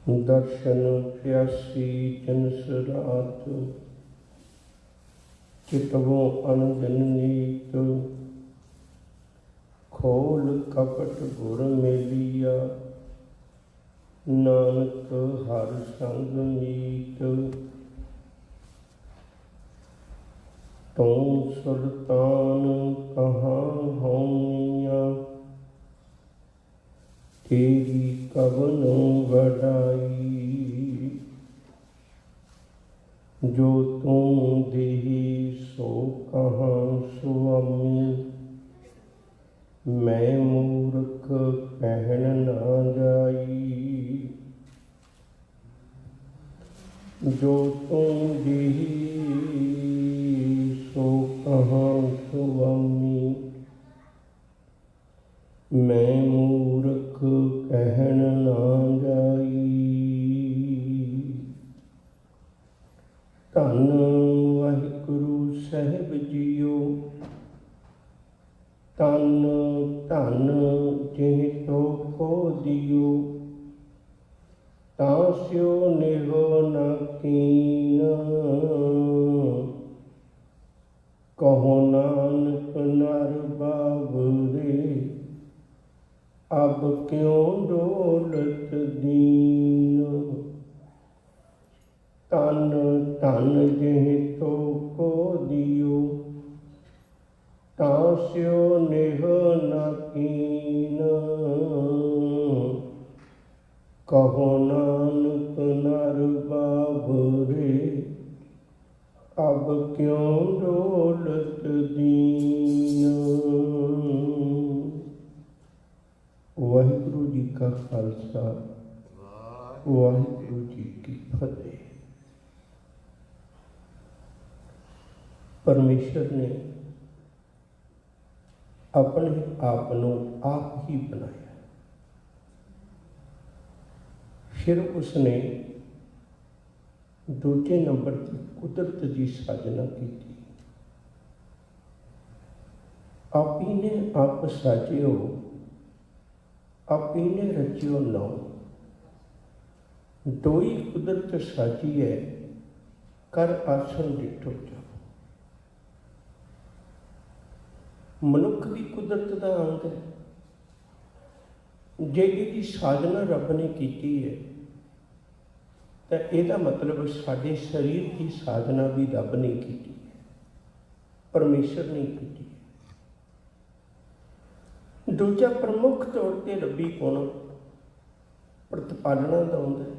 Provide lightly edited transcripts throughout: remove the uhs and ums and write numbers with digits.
दर्शन प्यासी चनस रात, चितवो अनजन नीत। खोल कपट गुर मेलिया, नानक हर संग मीत। तू सुल्तान कहाँ होनिया, तेरी कवन वडाई। जो तुम देही सो कहाँ सुअमी, मैं मूर्ख कहन ना जाई। जो तुम देही सो कहाँ सुअमी, मैं मूर्ख कहन ना जाई। धन वाहिगुरु साहिब जीओ, तन धन जिह तो खो दियो। तास्यो निहो न कीन, कहो नानक नर बाबरे। अब क्यों डोलत दीन, तन धन जिह तो को दियो। तास्यो निह न कीन, कहो नानक नर बाबरे। अब क्यों डोलत दीन। वाहिगुरु जी का खालसा, वाहिगुरु जी की फतेह। परमेश्वर ने अपने आप को आप ही बनाया, फिर उसने दूजे नंबर की कुदरत की साजना की। आप ही ने आप साजियो, आप ही ने रचियो नौ। दो ही कुदरत साजी है, कर आसन डिठो जाओ। मनुख भी कुदरत का अंग है। जे जी साधना रब ने की है, तो यदा मतलब साडे शरीर की साधना भी रब ने की है, परमेश्वर ने की है। दूजा प्रमुख तौर पर रबी गुण प्रतिपालना का आउंदा है।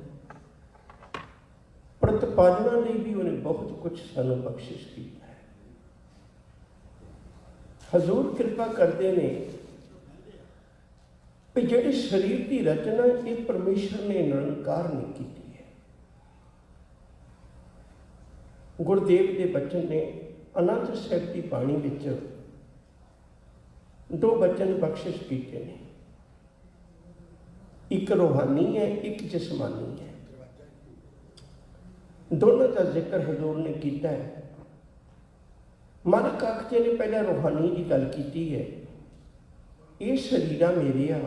प्रतिपालना लिए भी उन्हें बहुत कुछ सानू बख्शिश की है। हजूर कृपा करते हैं कि जिहड़े शरीर की रचना ये परमेश्वर ने निरंकार नहीं की है। गुरुदेव के बचन ने अनंत साहिब की बाणी विच दो वचन बख्शिश किए हैं, एक रूहानी है, एक जिस्मानी है। दोनों का जिक्र हजूर ने किया है। मालिक आखते ने पहले रूहानी की गल की है। ये शरीरा मेरे आ,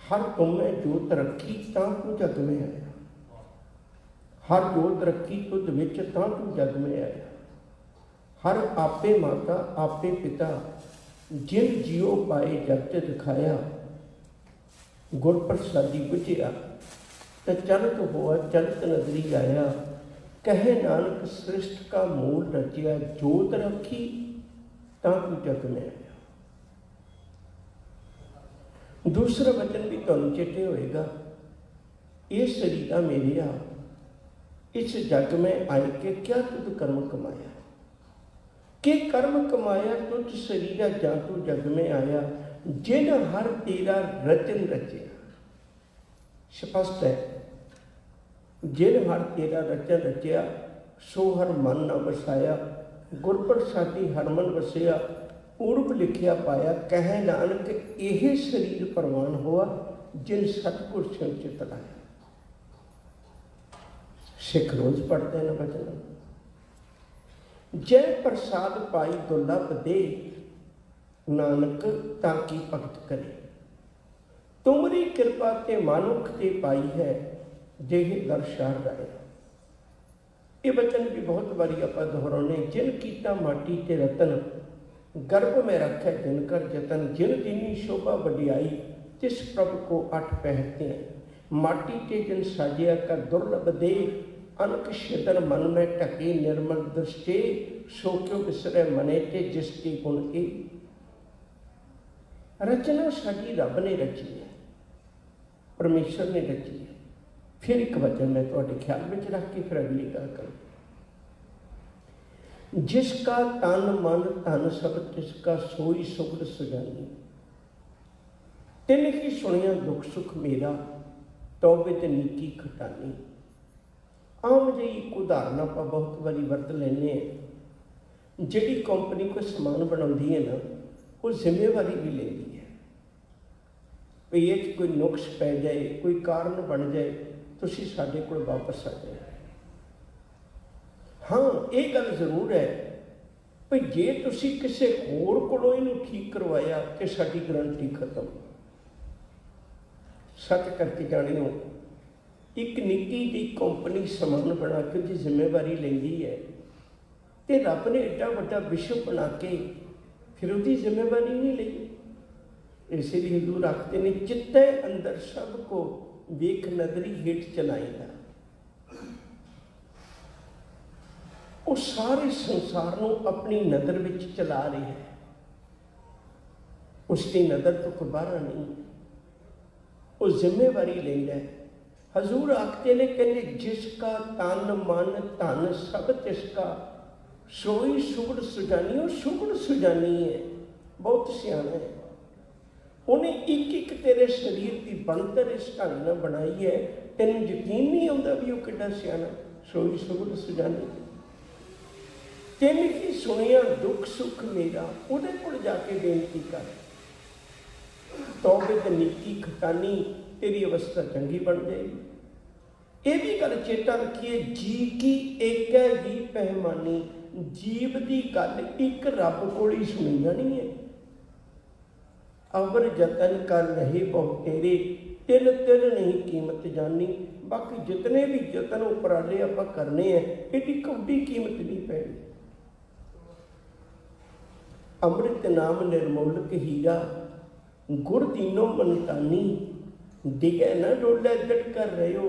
हर तुम्हें जोत रखी तां तू जग में आया। हर जोत रखी तुझ विच तां तू जग में आया। हर आपे माता आपे पिता, जिन जियो पाए जगत दिखाया। गुर प्रसादी बुझिया तो चलत हुआ चलत नजरी आया। कहे नानक सृष्ट का मूल रचिया। जोत रखी तां तू जग में आया। दूसरा वचन भी तुहानू चेते होएगा। ये शरीरा मेरे आ, इस जग में आए के क्या तुझ कर्म कमाया। के कर्म कमाया तुझ शरीरा जा तू जग में आया। जिन हर तेरा रचन रचिया। स्पष्ट है, जिन हर तेरा रचन रचिया, सो हर मन न वसाया। गुर प्रसादी हरमन वसिया, पूर्व लिखिया पाया। कह नानक यह शरीर प्रवान हुआ, जिन सतगुर सिंह चित लाया। सिख रोज पढ़ते हैं वचन। जय प्रसाद पाई दुर्लभ दे, नानक ताकि भगत करे। तुमरी कृपा ते मानुख ते पाई है, देह दर्शार राय। ये वचन भी बहुत बारी आप दोहराने, जिन कीता माटी ते रतन, गर्भ में रखे जिनकर जतन, जिन दीनी शोभा वडियाई, तिस प्रभु को अठ पहनते हैं। माटी ते जिन साजिया कर दुर्लभ दे, अनक छिदर मन में ढके निर्मल दृष्टि, सो क्यों बिसरे मने ते जिसके गुण ए। रचना साडी रब ने रची है, परमेश्वर ने रची है। फिर एक वचन मैं तुहाडे ख्याल में रख के फिर अगली गल करूँ। जिसका तन मन धन सब तिसका सोई सुगड़ सुजानी, तिन ही सुनिया दुख सुख मेरा, तौबे ते नीकी खटानी। आम जी एक उदाहरण आप बहुत बारी वरत लेने, जिहड़ी कंपनी कोई समान बनाती है ना, वो जिम्मेवारी भी लेती है भी ये कोई नुक्स पै जाए, कोई कारण बन जाए, तुसीं साडे कोल वापस आ जाए। हाँ, ये गल जरूर है भी जे तुसीं किसी होर कोलों इहनूं ठीक करवाया कि साडी गारंटी खत्म। सच करके जाणिओ, एक निक्की जी कंपनी समान बना के जी जिम्मेवारी लैंदी है, तो रब ने एडा वड्डा विश्व बना के फिर उसकी जिम्मेवारी नहीं ली। इसलिए हजूर आखते ने, चित्ते अंदर सब को वेख नदरी हेठ चलाएगा। वो सारे संसार को अपनी नज़र विच चला रहे हैं, उसकी नज़र तो कुबारा नहीं, वो जिम्मेवारी लेंदा है। हजूर आखते ने, कहते जिसका तन मन धन सब तिसका, सोई सुगड़ सुजानी। वो सुगड़ सुजानी है, बहुत सियाना है। उन्हें एक एक तेरे शरीर की बनतर इस ढंग न बनाई है, तेन यकीन नहीं आता भी वो कितना सियाना। सोई सुगड़ सुजानी, तेन ही सुनिया दुख सुख मेरा, उहदे कोल जाके बेनती कर, तौबे ते नीकी खटानी, तेरी अवस्था चंगी बन जाएगी। ये भी गल चेता रखिए, जी की एक ही पैमानी, जीव की गल एक रब कोल ही सुनी जानी है। अवर जतन कर रहे बहुत तेरे, तिल तिल नहीं कीमत जानी। बाकी जितने भी जतन उपराले आप करने हैं, इहदी कौडी कीमत नहीं पैनी। अमृत नाम निर्मोलक हीरा, गुड़ दीनो मनतानी, दिगे न डोले जड़ कर रहे हो,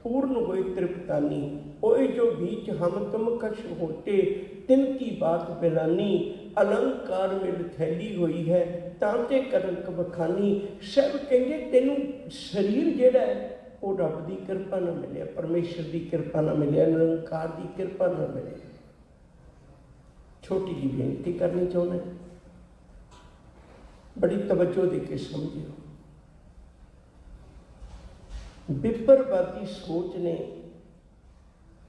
पूर्ण होए तृप्तानी। ओए जो बीच हम तुम कश होते, तिनकी बात बिलानी। अलंकार मिल थैली हुई है, तांते करक बखानी। सब कहेंगे तेनू शरीर जिहड़ा है वो रब की कृपा ना मिले, परमेश्वर की कृपा ना मिले, अलंकार की कृपा ना मिले। छोटी जी बेनती करनी चाहना, बड़ी तवज्जो दे के समझियो। विपरवादी सोच ने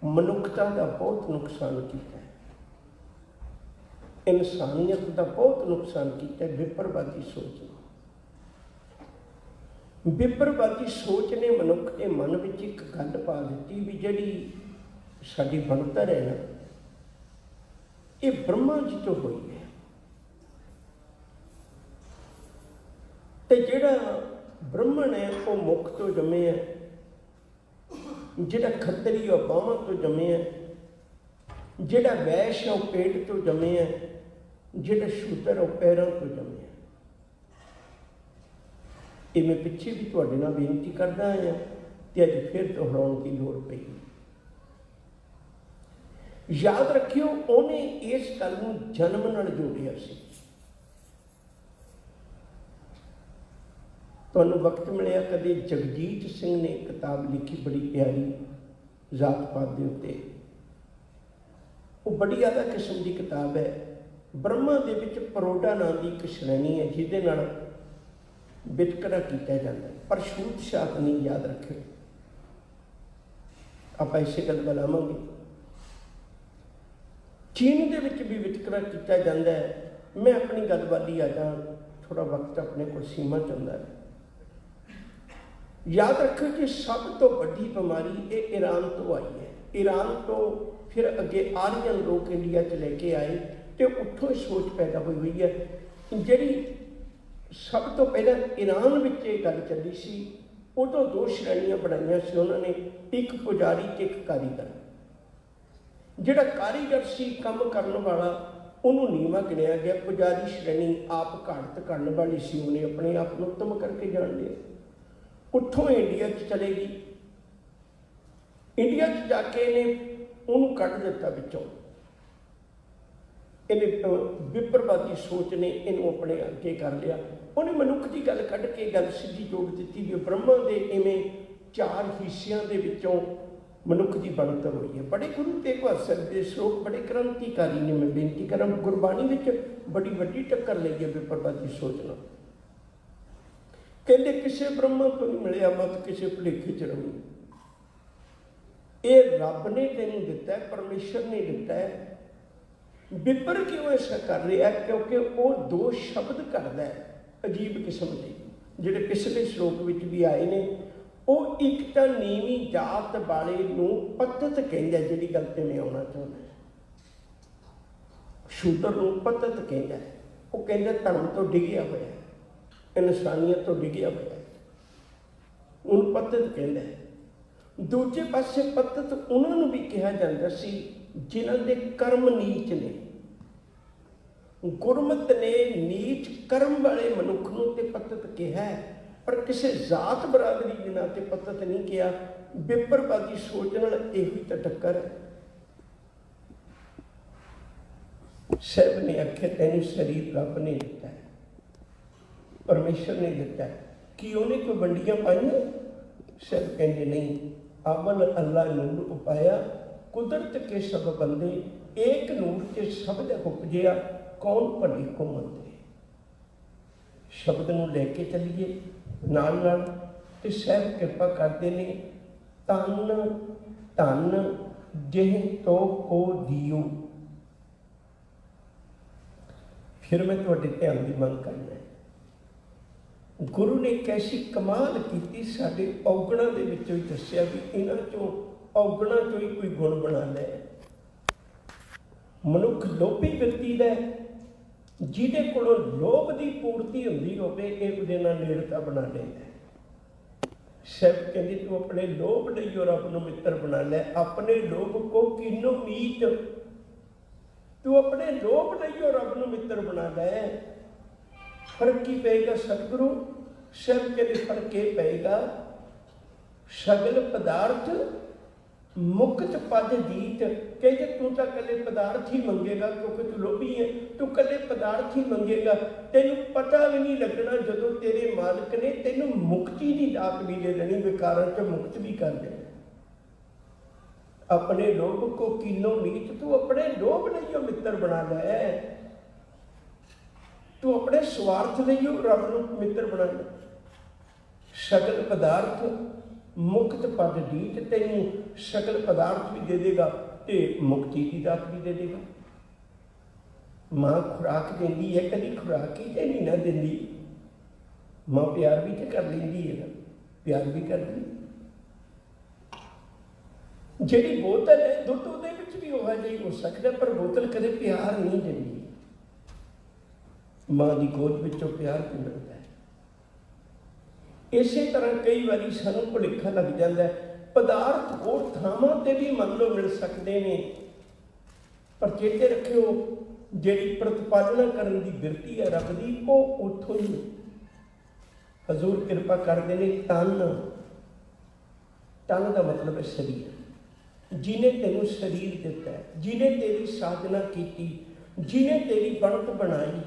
मनुखता का बहुत नुकसान किया है, इंसानियत का बहुत नुकसान किया है। विपरवादी सोच ने, विपरवादी सोच ने मनुख के मन में एक गल पा दी भी जिहड़ी साडी बनतर है ना, ये ब्रह्मा जी तो हुई है। तो जिहड़ा ब्रह्मण है वो मुख तो जमे है, जिहड़ा खत्तरी है बाहां तो जमे है, जिहड़ा वैश्य है वो पेट तो जमे है, जिहड़ा शूद्र है वो पैरों तो जमे है। ये मैं पिछे भी तुहाडे नाल बेनती करदा आया ते अज फिर दोहराउण की लोड़ पई। याद रखियो, उन्हें इस गल नूं जन्म नाल जोड़िया सी। तुहानूं वक्त मिलिया कदे जगजीत सिंह ने किताब लिखी बड़ी प्यारी जात पात के उत्ते, वो बड़ी ज़्यादा किस्म की किताब है। ब्रह्मा दे विच परोडा नाम की एक श्रेणी है जिहदे नाल वितकरा किया जाता है, पर छूत छात नहीं। याद रखियो, आप इसे गल बुलावांगे। चीन दे विच भी वितकरा किया जाता है। मैं अपनी गल वाली आ जा, थोड़ा वक्त अपने को सीमा चाहता है। याद रखो कि सब तो बड़ी बीमारी ये ईरान तो आई है। ईरान तो फिर अगे आर्यन लोग इंडिया च लेके आए, तो उत्थों ही सोच पैदा हुई है। जिहड़ी सब तो पहले ईरान विच ये गल चली सी उदों दो श्रेणियां बनाइया सी उन्होंने, एक पुजारी ते एक कारीगर। जिहड़ा कारीगर सी काम करने वाला उन्होंने नीवा गिणिया गया। पुजारी श्रेणी आप घाड़त करने वाली सी, उन्हें अपने आप को उत्तम करके जान लिया। उत्थों इंडिया चले गई। इंडिया जाके इन्हें उन्होंने कढ़ दिता विचों। इन्हें विप्रवादी सोच ने इनू अपने अगे कर लिया। उन्हें मनुख की गल कढ़ के गल सीधी जोड़ दी भी ब्रह्मा के इवें 4 हिस्सियां दे विचों मनुख की बनतर हुई है। बड़े गुरु तेग बहादुर के श्लोक बड़े क्रांतिकारी ने। मैं बेनती करा गुरबाणी में बड़ी वड्डी टक्कर लई है विप्रवादी सोच नाल। कहते किसी ब्रह्मा तो नहीं मिलिया, मत किसी भुलेखे च रही। ये रब ने तेन दिता है, परमेश्वर ने दिता है। विपर क्यों ऐसा कर रहा है? क्योंकि वो 2 शब्द करता है अजीब किस्म के, जिहड़े पिछले श्लोक में भी आए ने। वो एक तो नीवी जात वाले नूं पतत कहंदा, जिहड़ी गल ते मैं आउणा चाहुंदा। शूद्र नूं पतत कहंदा, वो कहंदा धर्म तो डिगिया होया, इंसानियत तो डिगिया होया, उन्हूं पतत कहंदा। दूजे पासे पतत उन्होंने भी कहा जाता सी जिन्हां दे कर्म नीच ने। गुरमत ने नीच कर्म वाले मनुख नूं ते पतत कहा है, पर किसी जात बरादरी के नाम ते पतत नहीं किया। विपरवादी सोच नाल इही तां टक्कर है। साहब ने आख्या तैनूं शरीर रब ने दिता है, परमेश्वर ने दिता है, कि उन्हें कोई वंडियां पाईयां? साहब कहते नहीं, अमल अल्लाह नूर उपाया, कुदरत के सब बंदे, एक नूर के शब्द उपजिया, कौन भले को मंदे। शब्द नूं लैके चलीए नाल नाल ते साहब कृपा करते ने। तन धन जिह तो को दियो। फिर मैं तुहाडे ध्यान की मंग करना है। गुरु ने कैसी कमाल की साडे औगणा दे विचों ही दस्सिया भी इन्हां चों औगणा चों ही कोई गुण बना लै। मनुख लोभी व्यक्ति दा जिहदे कोलों लोभ की पूर्ति हुंदी होवे इह उहदे नाल नेड़ता बना लैंदा। सब कहते तू अपने लोभ लईओ रब नूं मित्र बना लै। अपने लोभ को कीनो मीत, तू अपने लोभ लईओ रब नूं मित्र बना लै। फर्क की पेगा सतगुरु? सब कहते फर्क ये पेगा, सगल पदार्थ मुक्त पद जीत। कहते तू तो कले पदार्थ ही मंगेगा क्योंकि तू लोभी है, तू कले पदार्थ ही मंगेगा। तेनू पता भी नहीं लगना जदों तेरे मालिक ने तेनू मुक्ति की दात भी दे देनी, विकारां चों मुक्त भी कर देना। अपने लोभ को कीनो मीत, तू अपने लोभ लईओ मित्र बना लै। तू अपने स्वार्थ लईओ रब नूं मित्र बना लै। सगल पदार्थ मुक्त पद दीत, तेनू सकल पदार्थ भी दे देगा ते मुक्ति की दात भी दे देगा। माँ खुराक देंदी है, कभी खुराक ही तो नहीं ना देंदी। माँ प्यार भी तो कर लेंदी है ना, प्यार भी कर दी। जिहड़ी बोतल है दुध उहदे विच भी उहा जिही हो सकदा, पर बोतल कदे प्यार नहीं देंदी। माँ की गोद विचों प्यार भी मिलता है। इसे तरह कई बार सानू भुलेखा लग जाता है। पदार्थ होर थावां ते भी मन लो मिल सकते हैं, पर चेते रखियो जिहड़ी प्रतिपादना करन दी बिरती है रब दी, वो उत्थों ही हजूर कृपा करते हैं। तन, तन का मतलब है शरीर। जिन्हें तेनू शरीर दिता है, जिन्हें तेरी साधना की, जिन्हें तेरी बनत बनाई,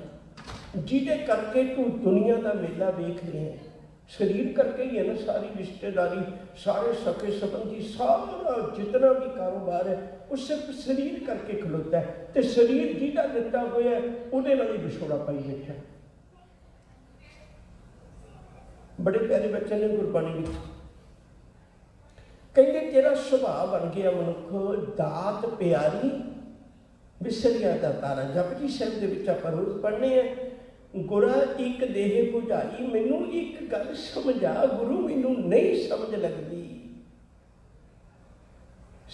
जिहदे करके तू दुनिया का मेला वेख रहे हैं। शरीर करके ही है ना सारी रिश्तेदारी, सारे सके संबंधी, सारा जितना भी कारोबार है वो सिर्फ शरीर करके खलोता है। तो शरीर जिहदा दिता होया उहदे नाल ही विछोड़ा पाई बैठा। बड़े प्यारे बच्चे ने गुरबाणी में कहते तेरा सुभाव बन गया मनुख, दात प्यारी विसरिया दा तारा। जपजी साहिब दे विच आपां रोज़ पढ़ने हैं, गुरा एक देह बुझाई, मैनू एक गल समझा गुरु, मैनू नहीं समझ लगती।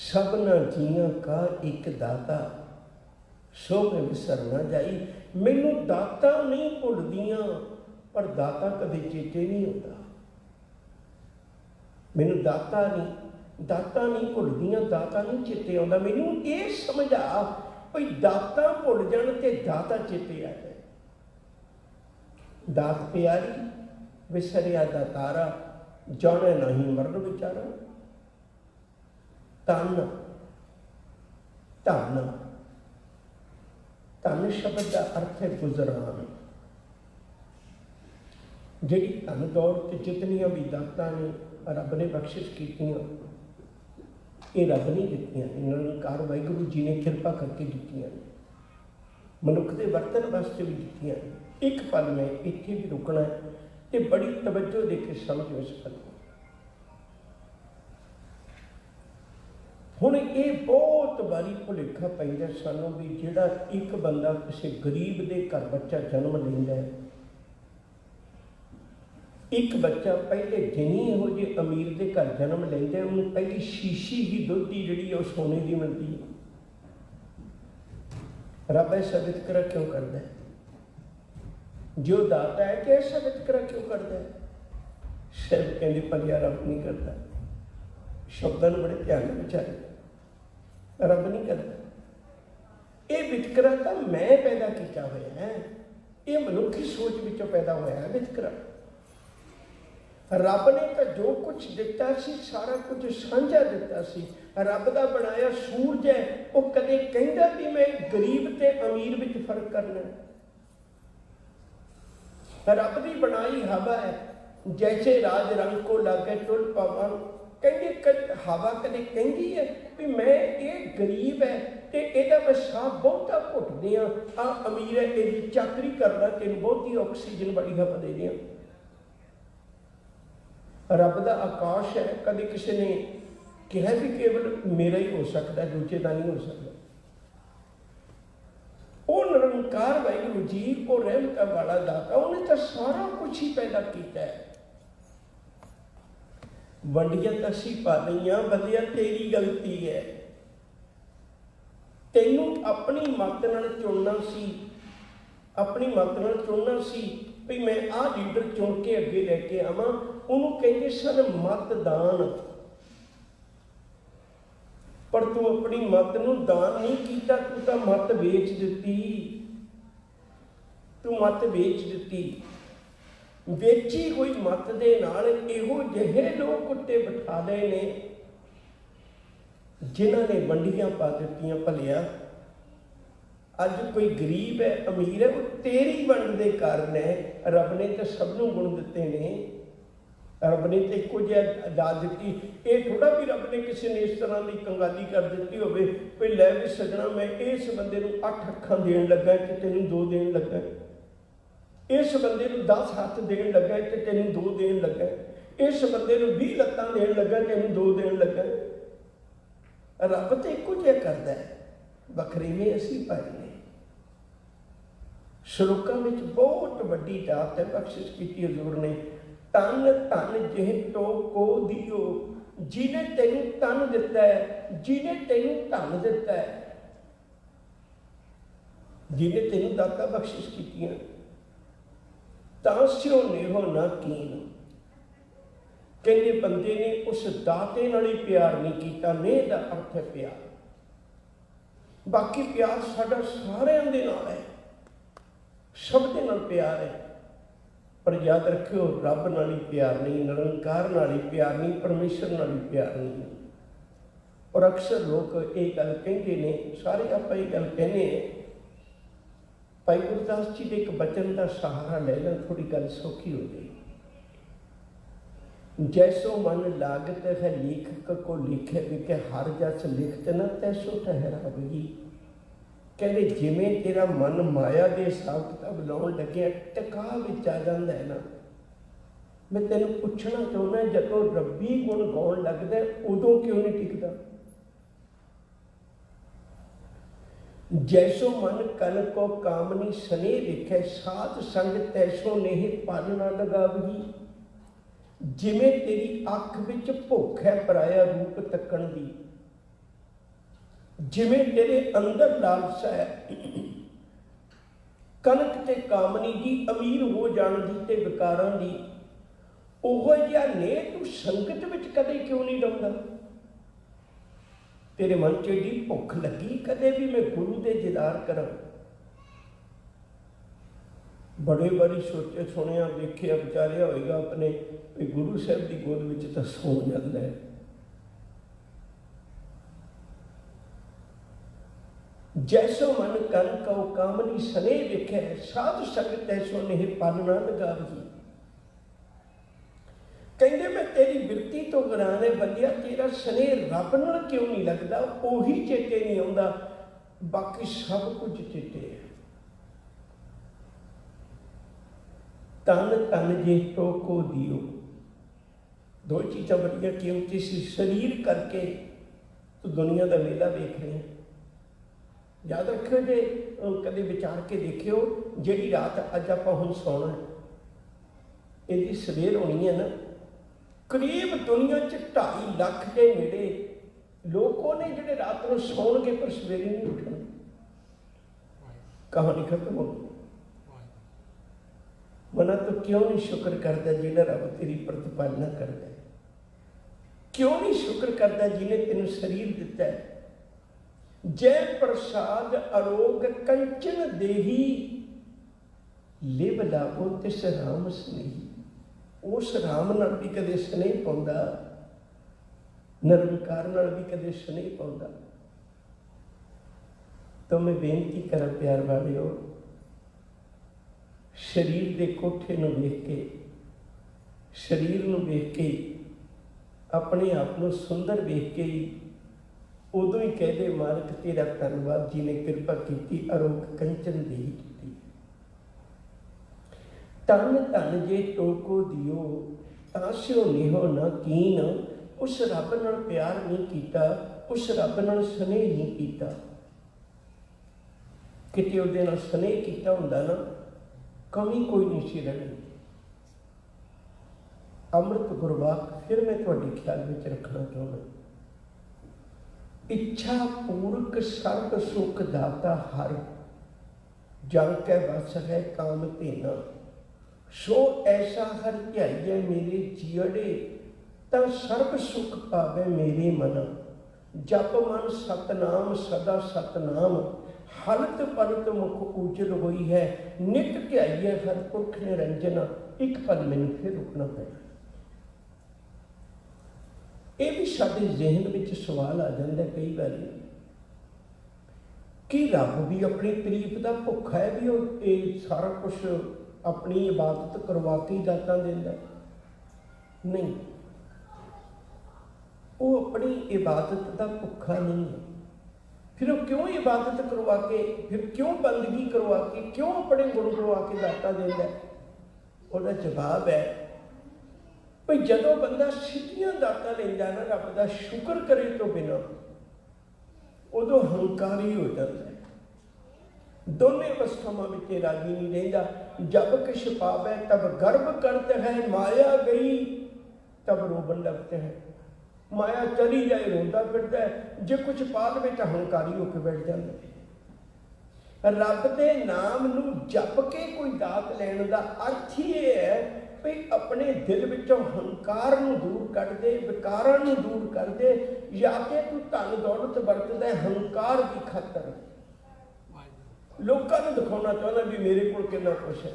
सबना जियां का एक दाता, सो मैं विसर ना जाई। मैनू दाता नहीं भुलदियां, पर दाता कदे चेते नहीं होता। मैनू दाता नहीं भुलदियां, दाता नहीं चेते आउंदा। मैनू ये समझा भई दाता भुल जाण ते दाता चेते आ जाए। दात प्यारी विसरिया दा तारा, जाने नहीं मरण विचारा। धन धन धन शब्द का अर्थ है गुजरान। जी धन दौलत जितनियां भी दातां ने रब ने बख्शिश कीतियां, ये रब नहीं दित्तियां, निरंकार वाहिगुरू जी ने किरपा करके दित्तियां, मनुख के वरतन वास्ते भी दित्तियां। एक पल में इत्थे भी रुकना है तो बड़ी तवज्जो दे के समझो इस पल को। हुण ये बहुत बारी भुलेखा पैंदा सानू भी जिहड़ा एक बंदा किसी गरीब के घर बच्चा जन्म लैंदा है, एक बच्चा पहले जिनी इहो जे अमीर के घर जन्म लैंदा है, उन्हें पहली शीशी ही दुध की जिहड़ी सोने की मिलती है। रब ऐसा वितकरा क्यों करता है? जो दाता है कि ऐसा वितकरा क्यों करता है? सिर्फ कहते भलिया रब नहीं करता, शब्दों बड़े ध्यान विचारे, रब नहीं करता। ये वितकरा तो मैं पैदा किया होया है, ये मनुखी सोच विचों पैदा होया है वितकरा। रब ने तो जो कुछ दिता सी सारा कुछ साझा दिता सी। रब का बनाया सूरज है, वो कदे कहता भी मैं गरीब ते अमीर विच फर्क करना। रब की बनाई हवा है, जैसे राज रंग को लागे टुल पावा। कहते हवा कदे कहती है भी मैं ये गरीब है तो यदा मैं साह बहुता घुट दियाँ, आ अमीर है तेरी चाकरी करना, तेन बहुती ऑक्सीजन बड़ी हवा दे दियाँ। रब का आकाश है, कभी किसी ने कहा भी केवल मेरा ही हो सकता, दूजे का नहीं हो सकता। वो निरंकार वाहिगुरू जी, वो रहमत वाला दाता, उन्हें तो सारा कुछ ही पैदा किया है। वंडियां तो असीं पा लईआं, बंदिया तेरी गलती है। तैनू अपनी मत नाल चुनना सी, अपनी मत नाल चुनना सी भी मैं आ लीडर चुन के अगे लैके आवां। उन्होंने कहते सन मतदान, पर तू अपनी मत नूं दान नहीं किया, तू तो मत वेच दिती, तू मत वेच दिती। वेची हुई मत दे नाल इहो जिहे लोग कुत्ते बिठा लए ने जिन्हां ने वंडियां पा दित्तियां। भलिया अज कोई गरीब है अमीर है, वो तेरी वंड के कारण है। रब ने तो सबनों गुण दिते ने, रब ने तो एको जिहा दात दी। ये थोड़ा भी रब ने किसी ने इस तरह की कंगाली कर दी होवे भी लै भी सजना मैं इस बंदे नूं 8 अखां देण लगा ते तैनूं 2 देण लगा, इस बंदे नूं 10 हाथ देण लगा ते तैनूं 2 देण लगा, इस बंदे नूं 20 लत्तां देण लगा तैनूं 2 देण लगा। रब तो एको जिहा करदा है, वखरेवे असीं पाए ने। श्लोकां विच बहुत वड्डी दात है बख्शिश कीती हजूर ने। तन धन जिह तो को दियो, जिन्हें तैनूं तन दिता है, जिन्हें तैनूं धन दिता है, जिन्हें तैनूं दाता बख्शिश कीतियां। तां स्यो नेहो ना कीन, कहते बंदे ने उस दाते नाल ही प्यार नहीं किया। नेह दा अर्थ है प्यार, बाकी प्यार साडा सारिआं दे नाल है, सब दे नाल प्यार है। पर याद रखियो रब नाल ही प्यार नहीं, निरंकार नाल ही प्यार नहीं, परमेश्वर नाल ही प्यार नहीं। और अक्सर लोग ये गल कहते ने, सारे आप ये गल कहने भाई गुरदास जी के एक बचन का सहारा ले लें, थोड़ी गल सौखी हो गई। जैसो मन लागत है लेखक को लिखे बिके, हर जस लिखत न तैसो ठहरावगी। कहते जिमें तेरा मन माया के हिसाब किताब लाउण लगे टका विच आ जांदा है ना, मैं तेन पूछना चाहुंदा जदों रब्बी गुण गाउण लगदा उदों क्यों नहीं टिकदा? जैसो मन कन को कामनी सने लिखे, साध संग तैसो नेह पल न लगावगी। जिमें तेरी अख विच भुख है पराया रूप तकण दी, जिमें तेरे अंदर लालसा है कनक ते कामनी दी, अमीर हो जाण दी ते विकारां दी, ओहो जिहा ने तू संगत में कदे क्यों नहीं रहता? तेरे मन च एडी भुख लगी कदे भी मैं गुरु दे दीदार करा? बड़े बारी सोचे सुनिया देखिया विचारिया होएगा अपने भी गुरु साहब की गोद में तो सौ जाता है। जैसो मन कन कौ कामनी सने विखे साधु संगत तैसो नेह पालना लगावही। कहते मैं तेरी बिरती तो गराने बंदिया तेरा सने रब नाल क्यों नहीं लगता? ओही चेते नहीं आउंदा, बाकी सब कुछ चेते है। तन तन जे टोको दियो, दो चीज़ां बड़ियां कीमती सी। शरीर करके तो दुनिया का मेला देख रहे हैं। याद रखियो जे कदे विचार के देखियो, जिहड़ी रात अज आपां हुण सौना इहदी सवेर होनी है ना, करीब दुनिया च 2.5 लाख के नेड़े लोगों ने जिहड़े रात को सौणगे पर सवेरे नहीं उठना। कहानी खत्म हो गई। मना तो क्यों नहीं शुक्र करता जिन्हें रब तेरी प्रतिपालना करता है? क्यों नहीं शुक्र करता जिन्हें तेन शरीर दिता है? जय प्रसाद अरोग कंचन देही लिव लाभो तिस राम स्नेही। उस राम नाल भी कदे स्नेह पाउंदा, निरंकार नाल भी कदे स्नेह पाउंदा। तो मैं बेनती करा प्यार वालियो, शरीर के कोठे नूं वेख के, शरीर नूं वेख के, अपने आप नूं सुंदर वेख के ही उदों ही कह दे मालिक तेरा धन्नवाद जी ने कृपा की, अरोग कंचन देही की। तन तन जे टोको दियो तास्यो नेहो न कीन। उस रब नाल प्यार नहीं कीता, उस रब नाल स्नेह नहीं कीता। किते उहदे नाल स्नेह कीता हुंदा ना, कमी कोई नहीं सी रहनी। अमृत गुरबाख फिर मैं तुहाडे ख्याल में रखना चाहुंदा। इच्छा पूरक सर्व सुख दाता हर, जग कै बस है काम तेना। सो ऐसा हर ध्याइए मेरे जियड़े, ता सर्व सुख पावे मेरे मन। जप मन सतनाम सदा सतनाम, हलत पलत मुख उजल हुई है। नित ध्याइए हर पुरख निरंजना, एक पल मैनू फिर रुकना पैना। ये भी साडे जहन में सवाल आ जाता कई बार कि रब भी अपनी तारीफ का भुखा है, भी वो सारा कुछ अपनी इबादत करवा के दाता देंदा? नहीं, वो अपनी इबादत का भुखा नहीं है। फिर वो क्यों इबादत करवा के, फिर क्यों बंदगी करवा के, क्यों अपने गुण करवा के दाता देंदा? उसका जवाब है भाई जदों बंदा सीधियां दाता लेंदा ना रब का शुक्र करे तो बिना, उदों हंकारी हो जाता है। दोनों अवस्थावां में राजी नहीं रहिंदा। जब किश पावे तब गर्व करते हैं, माया गई तब रोबन लगते हैं। माया चली जाए रोंदा फिरता है, जे कुछ पा लवे तो हंकारी होकर बैठ जाता। रब के नाम नूं जप के कोई दात लैण का अर्थ ही है भी अपने दिल विचों हंकार नूं दूर कर दे, विकारां नूं दूर कर दे। या कि तू धन दौलत वरतदा है हंकार की खातर, लोगों को दिखाना चाहना भी मेरे को कितना कुछ है,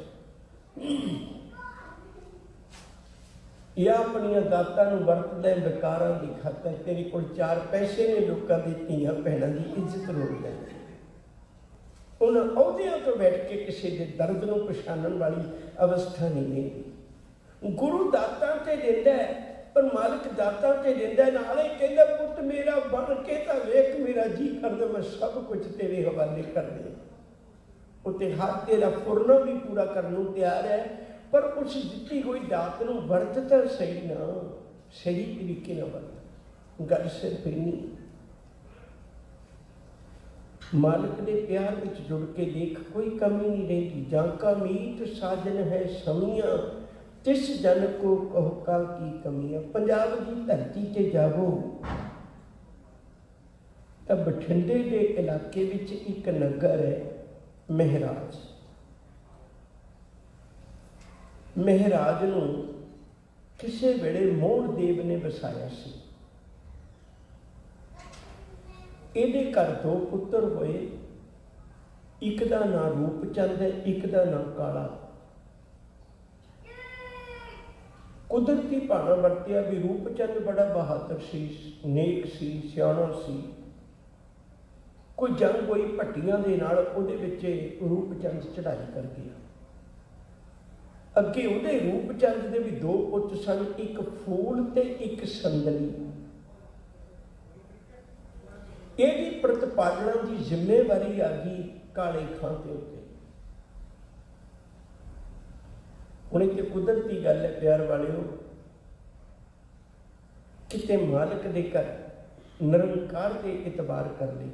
या अपनी दातां नूं वरतदा है विकारां की खातर। तेरे को 4 पैसे ने लोगों की धीआं भैणां की इज्जत रोक लैंदे, उन्हां अहुदियां तो बैठ के किसी के दर्द नूं पछाणन वाली अवस्था नहीं रही। गुरु दातां ते दिंदा है, पर मालिक दातां ते दिंदा है, नाले कहंदा पुੱਤ मेरा बन के तां वेख मेरा जी करदा मैं सब कुछ तेरे हवाले कर दे। उत्ते हाथ तेरा फुरना भी पूरा करने तैयार है, पर उस दिती हुई दात नूं वरतता सही ना, सही तरीके नाल वरत। गल सिर्फ इन्नी, मालिक के प्यार में जुड़ के देख कोई कमी नहीं रही। जाका मीत साजन है समिया, तिस जन को कहका की कमियां। पंजाब की धरती ते जावो तो बठिंडे के इलाके विच एक नगर है महराज। महराज नूं किसी वेले मोहन देव ने ਵਸਾਇਆ ਸੀ। ਇਹਦੇ ਘਰ 2 ਪੁੱਤਰ ਹੋਏ, ਇੱਕ ਦਾ ਨਾਂ ਰੂਪਚੰਦ ਹੈ, ਇੱਕ ਦਾ ਨਾਂ ਕਾਲਾ। ਕੁਦਰਤੀ ਭਾਣਾ ਵਰਤਿਆ ਵੀ ਰੂਪਚੰਦ ਬੜਾ ਬਹਾਦਰ ਸੀ, ਨੇਕ ਸੀ, ਸਿਆਣਾ ਸੀ। ਕੋਈ ਜੰਗ ਹੋਈ ਭੱਟੀਆਂ ਦੇ ਨਾਲ, ਉਹਦੇ ਵਿੱਚ ਰੂਪਚੰਦ ਚੜ੍ਹਾਈ ਕਰ ਗਿਆ। ਅੱਗੇ ਉਹਦੇ ਰੂਪਚੰਦ ਦੇ ਵੀ 2 ਪੁੱਤ ਸਨ, ਇੱਕ ਫੂਲ ਤੇ ਇੱਕ ਸੰਦਲੀ। ਇਹਦੀ ਪ੍ਰਤਪਾਲਣਾ ਦੀ ਜ਼ਿੰਮੇਵਾਰੀ ਆ ਗਈ ਕਾਲੇ ਖਾਂ ਦੇ ਉੱਤੇ। ਹੁਣ ਇਹ ਕੁਦਰਤੀ ਗੱਲ ਹੈ ਪਿਆਰ ਵਾਲਿਓ, ਕਿਤੇ ਮਾਲਕ ਦੇ ਘਰ ਨਿਰੰਕਾਰ ਦੇ ਇਤਬਾਰ ਕਰ ਲਈ,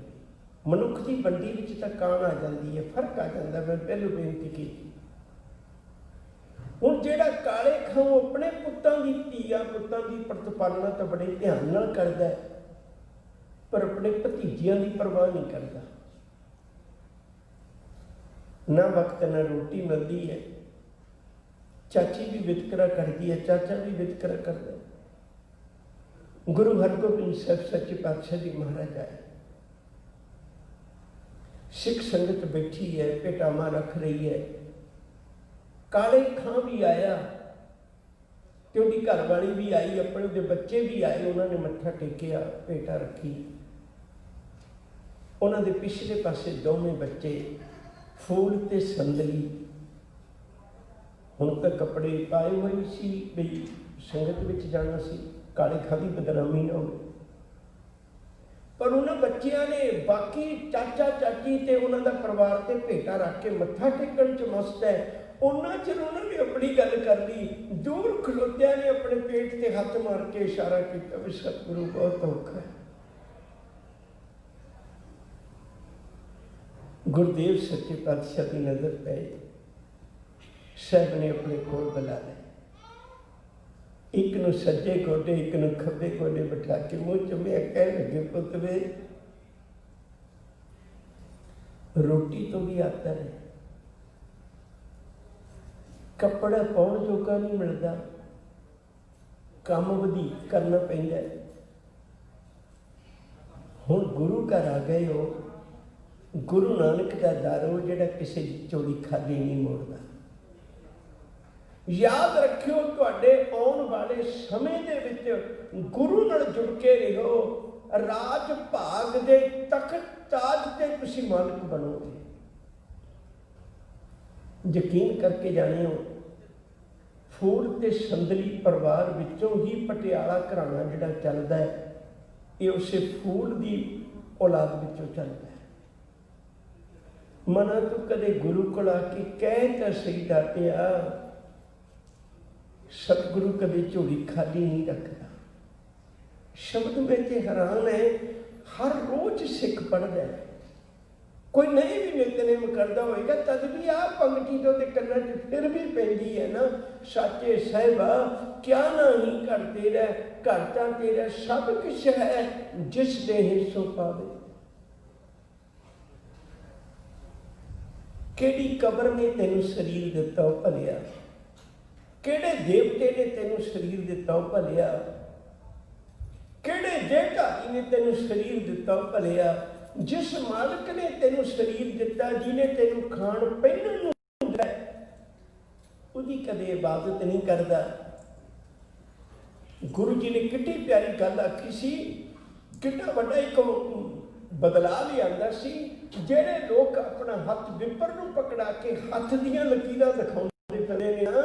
ਮਨੁੱਖ ਦੀ ਵੰਡੀ ਵਿੱਚ ਤਾਂ ਕਾਣ ਆ ਜਾਂਦੀ ਹੈ, ਫਰਕ ਆ ਜਾਂਦਾ। ਮੈਂ ਪਹਿਲੋਂ ਬੇਨਤੀ ਕੀਤੀ, ਹੁਣ ਜਿਹੜਾ ਕਾਲੇ ਖਾਂ ਆਪਣੇ ਪੁੱਤਾਂ ਦੀ, ਧੀਆਂ ਪੁੱਤਾਂ ਦੀ ਪ੍ਰਤਪਾਲਣਾ ਤਾਂ ਬੜੇ ਧਿਆਨ ਨਾਲ ਕਰਦਾ ਹੈ, ਪਰ ਆਪਣੇ ਭਤੀਜਿਆਂ ਦੀ ਪਰਵਾਹ ਨਹੀਂ ਕਰਦਾ। ਨਾ ਵਕਤ ਨਾ ਰੋਟੀ ਮਿਲਦੀ ਹੈ, ਚਾਚੀ ਵੀ ਵਿਤਕਰਾ ਕਰਦੀ ਹੈ, ਚਾਚਾ ਵੀ ਵਿਤਕਰਾ ਕਰਦਾ। ਗੁਰੂ ਹਰਗੋਬਿੰਦ ਸਾਹਿਬ ਸੱਚੇ ਪਾਤਸ਼ਾਹ ਜੀ ਮਹਾਰਾਜ ਆਏ, ਸਿੱਖ ਸੰਗਤ ਬੈਠੀ ਹੈ, ਭੇਟਾਵਾਂ ਰੱਖ ਰਹੀ ਹੈ। ਕਾਲੇ ਖਾਂ ਵੀ ਆਇਆ ਤੇ ਉਹਦੀ ਘਰਵਾਲੀ ਵੀ ਆਈ, ਆਪਣੇ ਉਹਦੇ ਬੱਚੇ ਵੀ ਆਏ, ਉਹਨਾਂ ਨੇ ਮੱਥਾ ਟੇਕਿਆ, ਭੇਟਾ ਰੱਖੀ। ਉਹਨਾਂ ਦੇ ਪਿਛਲੇ ਪਾਸੇ ਦੋਵੇਂ ਬੱਚੇ, ਫੂਲ ਤੇ ਸੰਦਲੀ। ਹੁਣ ਤਾਂ ਕੱਪੜੇ ਪਾਏ ਹੋਏ ਸੀ ਬਈ ਸੰਗਤ ਵਿੱਚ ਜਾਣਾ ਸੀ, ਕਾਲੇ ਖਾਂ ਦੀ ਬਦਨਾਮੀ ਨਾ ਹੋਵੇ। ਪਰ ਉਹਨਾਂ ਬੱਚਿਆਂ ਨੇ ਬਾਕੀ ਚਾਚਾ ਚਾਚੀ ਤੇ ਉਹਨਾਂ ਦਾ ਪਰਿਵਾਰ ਤੇ ਭੇਟਾ ਰੱਖ ਕੇ ਮੱਥਾ ਟੇਕਣ 'ਚ ਮਸਤ ਹੈ। ਉਹਨਾਂ ਚਿਰ ਉਹਨਾਂ ਨੇ ਆਪਣੀ ਗੱਲ ਕਰ ਲਈ। ਦੂਰ ਖਲੋਤਿਆਂ ਨੇ ਆਪਣੇ ਪੇਟ ਤੇ ਹੱਥ ਮਾਰ ਕੇ ਇਸ਼ਾਰਾ ਕੀਤਾ ਵੀ ਸਤਿਗੁਰੂ ਬਹੁਤ ਔਖਾ ਹੈ। ਗੁਰਦੇਵ ਸੱਚੇ ਪਾਤਸ਼ਾਹ ਦੀ ਨਜ਼ਰ ਪਈ, ਸਾਹਿਬ ਨੇ ਆਪਣੇ ਕੋਲ ਬੁਲਾ ਲਿਆ। ਇੱਕ ਨੂੰ ਸੱਜੇ ਗੋਡੇ, ਇੱਕ ਨੂੰ ਖੱਬੇ ਗੋਡੇ ਬਿਠਾ ਕੇ ਮੂੰਹ ਚੁੰਮਿਆ, ਕਹਿਣ ਲੱਗੇ, ਪੁੱਤ ਵੇ, ਰੋਟੀ ਤੋਂ ਵੀ ਆਤਾ ਹੈ, ਕੱਪੜਾ ਪਾਉਣ ਜੋਗਾ ਨਹੀਂ ਮਿਲਦਾ, ਕੰਮ ਵਧੀਕ ਕਰਨਾ ਪੈਂਦਾ। ਹੁਣ ਗੁਰੂ ਘਰ ਆ ਗਏ ਹੋ, ਗੁਰੂ ਨਾਨਕ ਦਾ ਦਰ ਹੋ ਜਿਹੜਾ ਕਿਸੇ ਦੀ ਝੋਲੀ ਖਾਲੀ ਨਹੀਂ ਮੋੜਦਾ। ਯਾਦ ਰੱਖਿਓ, ਤੁਹਾਡੇ ਆਉਣ ਵਾਲੇ ਸਮੇਂ ਦੇ ਵਿੱਚ ਗੁਰੂ ਨਾਲ ਜੁੜ ਕੇ ਰਹੋ, ਰਾਜ ਭਾਗ ਦੇ ਤਖਤ ਤਾਜ ਤੇ ਤੁਸੀਂ ਮਾਲਕ ਬਣੋਗੇ। ਯਕੀਨ ਕਰਕੇ ਜਾਣਿਓ, ਫੂਲ ਤੇ ਸੰਦਲੀ ਪਰਿਵਾਰ ਵਿੱਚੋਂ ਹੀ ਪਟਿਆਲਾ ਘਰਾਣਾ ਜਿਹੜਾ ਚੱਲਦਾ ਹੈ, ਇਹ ਉਸੇ ਫੂਲ ਦੀ ਔਲਾਦ ਵਿੱਚੋਂ ਚੱਲਦਾ ਹੈ। ਮਨਾ ਤੂੰ ਕਦੇ ਗੁਰੂ ਕੋਲ ਆ ਕੇ ਕਹਿ ਤਾਂ ਸਹੀ ਦਾਤਿਆ, ਸਤਿਗੁਰੂ ਕਦੇ ਝੋਲੀ ਖਾਲੀ ਨਹੀਂ ਰੱਖਦਾ। ਸ਼ਬਦ ਵਿੱਚ ਹੈਰਾਨ ਹੈ, ਹਰ ਰੋਜ਼ ਸਿੱਖ ਪੜ੍ਹਦਾ ਹੈ। ਕੋਈ ਨਹੀਂ ਵੀ ਨਿਤਨੇਮ ਕਰਦਾ ਹੋਏਗਾ ਤਦ ਵੀ ਆਹ ਪੰਕਤੀ ਤੋਂ ਤੇ ਕੰਨਾਂ 'ਚ ਫਿਰ ਵੀ ਪੈਂਦੀ ਹੈ ਨਾ, ਸਾਚੇ ਸਾਹਿਬਾ ਕਿਆ ਨਹੀਂ ਘਰ ਤੇਰਾ, ਘਰ ਤਾਂ ਤੇਰਾ ਸਭ ਕੁਛ ਹੈ, ਜਿਸ ਦੇ ਹਿੱਸੋਂ ਪਾਵੇ। ਕਿਹੜੀ ਕਬਰ ਨੇ ਤੈਨੂੰ ਸਰੀਰ ਦਿੱਤਾ ਉਹ ਭਲਿਆ, ਕਿਹੜੇ ਦੇਵਤੇ ਨੇ ਤੈਨੂੰ ਸਰੀਰ ਦਿੱਤਾ ਉਹ ਭਲਿਆ, ਕਿਹੜੇ ਜੇਠਾਜੀ ਨੇ ਤੈਨੂੰ ਸਰੀਰ ਦਿੱਤਾ ਉਹ ਭਲਿਆ। ਜਿਸ ਮਾਲਕ ਨੇ ਤੈਨੂੰ ਸਰੀਰ ਦਿੱਤਾ, ਜਿਹਨੇ ਤੈਨੂੰ ਖਾਣ ਪਹਿਨਣ ਨੂੰ ਹੁੰਦਾ, ਉਹਦੀ ਕਦੇ ਇਬਾਦਤ ਨਹੀਂ ਕਰਦਾ। ਗੁਰੂ ਜੀ ਨੇ ਕਿੱਡੀ ਪਿਆਰੀ ਗੱਲ ਆਖੀ ਸੀ, ਕਿੰਨਾ ਵੱਡਾ ਇੱਕ ਬਦਲਾਅ ਲਿਆਂਦਾ ਸੀ। ਜਿਹੜੇ ਲੋਕ ਆਪਣਾ ਹੱਥ ਵਿਪਰ ਨੂੰ ਪਕੜਾ ਕੇ ਹੱਥ ਦੀਆਂ ਲਕੀਰਾਂ ਦਿਖਾਉਂਦੇ ਫਿਰਦੇ ਨੇ ਨਾ,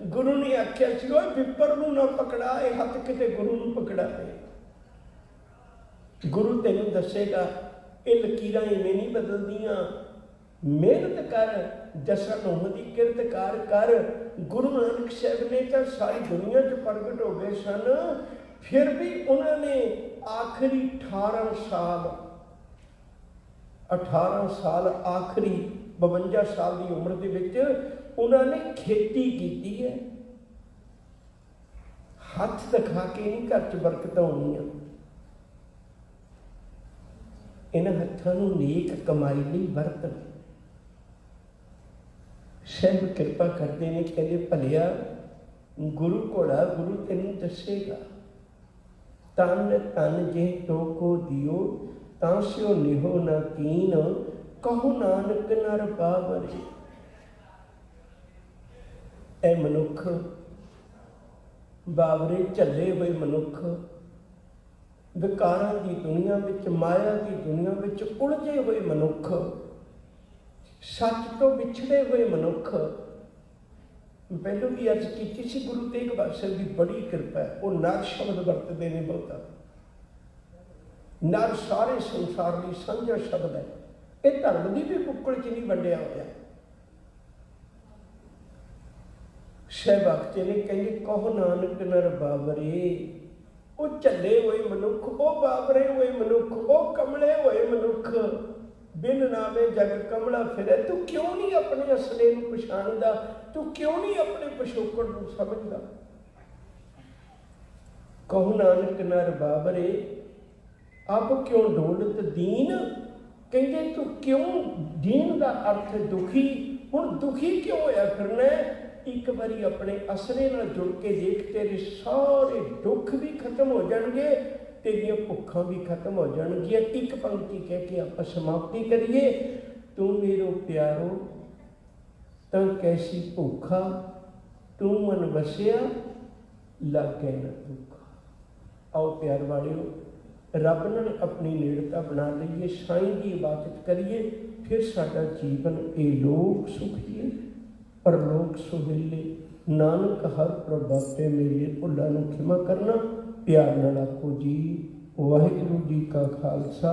ਗੁਰੂ ਨੇ ਆਖਿਆ ਸੀ ਉਹ ਵਿਪਰ ਨੂੰ ਨਾ ਪਕੜਾ, ਇਹ ਹੱਥ ਕਿਤੇ ਗੁਰੂ ਨੂੰ ਪਕੜਾ ਦੇ। ਗੁਰੂ ਤੈਨੂੰ ਦੱਸੇਗਾ ਇਹ ਲਕੀਰਾਂ ਇਵੇਂ ਨਹੀਂ ਬਦਲਦੀਆਂ, ਮਿਹਨਤ ਕਰ, ਜਸ਼ਨ ਹੋਣ ਦੀ ਕਿਰਤਕਾਰ ਕਰ। ਗੁਰੂ ਨਾਨਕ ਸਾਹਿਬ ਨੇ ਤਾਂ ਸਾਰੀ ਦੁਨੀਆ 'ਚ ਪ੍ਰਗਟ ਹੋ ਗਏ ਸਨ, ਫਿਰ ਵੀ ਉਹਨਾਂ ਨੇ ਆਖਰੀ 18 ਸਾਲ ਆਖਰੀ 52 ਸਾਲ ਦੀ ਉਮਰ ਦੇ ਵਿੱਚ ਉਹਨਾਂ ਨੇ ਖੇਤੀ ਕੀਤੀ ਹੈ। ਹੱਥ ਦਿਖਾ ਕੇ ਨਹੀਂ ਘਰ 'ਚ ਬਰਕਤਾਂ ਹੋਣੀਆਂ। ਇਹਨਾਂ ਹੱਥਾਂ ਨੂੰ ਨੇਕ ਕਮਾਈ ਲਈ ਵਰਤਣ। ਸਾਹਿਬ ਕਿਰਪਾ ਕਰਦੇ ਨੇ, ਕਹਿੰਦੇ ਭਲਿਆ ਗੁਰੂ ਕੋਲਾ, ਗੁਰੂ ਤੈਨੂੰ ਦੱਸੇਗਾ तन तन जे तो को दियो तांस्यो निहो न कीन कहो नानक नर पावरे। ए मनुख, बावरे झले हुए मनुख, विकारां की दुनिया विच, माया की दुनिया विच उलझे हुए मनुख, सच तो विछड़े हुए मनुख। पहलों भी अर्ज की सी, गुरु तेग बहादुर की बड़ी कृपा है, वो नर शब्द वरतते ने बहुता। नर सारे संसार की साझा शब्द है, ये धर्म की भी कुक्कड़ च नहीं वंडिया होया। शह भगत ने कहते कहो नानक नर बाबरे, वो झले हुए मनुख, वो बाबरे हुए मनुख, वो कमले हुए मनुख, बिन नामे जग कमला फिरे। तू क्यों नहीं अपने असले को पछाणदा? तू क्यों नहीं अपने पिछोकड़ को समझदा? कहो नानक नर बाबरे, अब क्यों डोलत दीन। कहते तू क्यों, दीन का अर्थ दुखी, हुण दुखी क्यों होया फिरना? एक बारी अपने असरे नाल जुड़ के देख, तेरे सारे दुख भी खत्म हो जाएंगे, तेरिया भुखा भी खत्म हो जाएगी। एक पंक्ति कह के आप समाप्ति करिए। तू मेरो प्यारो तो कैसी भूखा, तू मन बसिया लागे न दुखा। आओ प्यार वालियो, रब नाल अपनी नेड़ता बना लीए, साईं की इबादत करिए, फिर साडा जीवन ए लोक सुखी परलोक सुहेले। नानक हर प्रभाते मेले। भुलां नूं खिमा करना, प्यार नाल आखो जी वाहिगुरू जी का खालसा